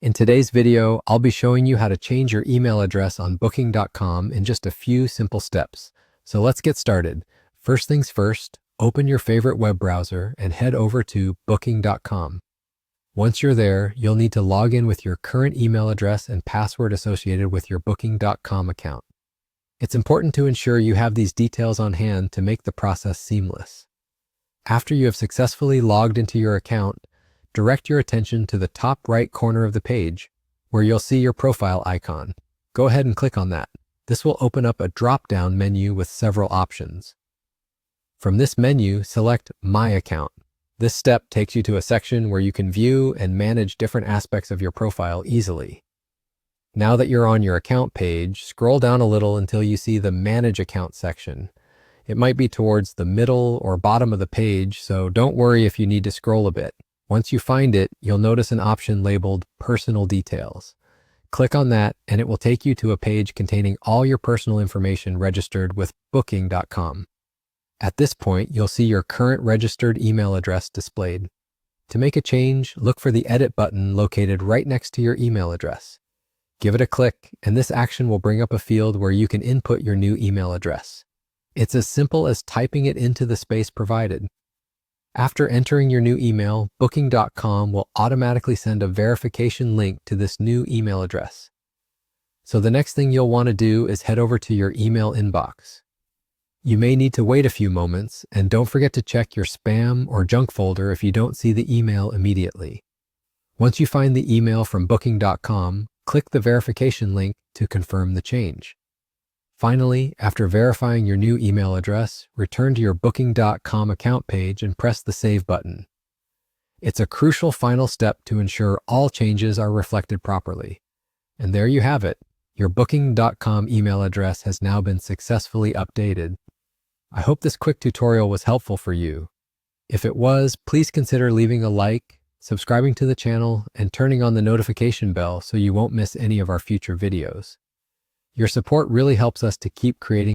In today's video, I'll be showing you how to change your email address on Booking.com in just a few simple steps. So let's get started. First things first, open your favorite web browser and head over to Booking.com. Once you're there, you'll need to log in with your current email address and password associated with your Booking.com account. It's important to ensure you have these details on hand to make the process seamless. After you have successfully logged into your account, direct your attention to the top right corner of the page, where you'll see your profile icon. Go ahead and click on that. This will open up a drop-down menu with several options. From this menu, select My Account. This step takes you to a section where you can view and manage different aspects of your profile easily. Now that you're on your account page, scroll down a little until you see the Manage Account section. It might be towards the middle or bottom of the page, so don't worry if you need to scroll a bit. Once you find it, you'll notice an option labeled Personal Details. Click on that and it will take you to a page containing all your personal information registered with Booking.com. At this point, you'll see your current registered email address displayed. To make a change, look for the Edit button located right next to your email address. Give it a click, and this action will bring up a field where you can input your new email address. It's as simple as typing it into the space provided. After entering your new email, Booking.com will automatically send a verification link to this new email address. So the next thing you'll want to do is head over to your email inbox. You may need to wait a few moments, and don't forget to check your spam or junk folder if you don't see the email immediately. Once you find the email from Booking.com, click the verification link to confirm the change. Finally, after verifying your new email address, return to your Booking.com account page and press the Save button. It's a crucial final step to ensure all changes are reflected properly. And there you have it. Your Booking.com email address has now been successfully updated. I hope this quick tutorial was helpful for you. If it was, please consider leaving a like, subscribing to the channel, and turning on the notification bell so you won't miss any of our future videos. Your support really helps us to keep creating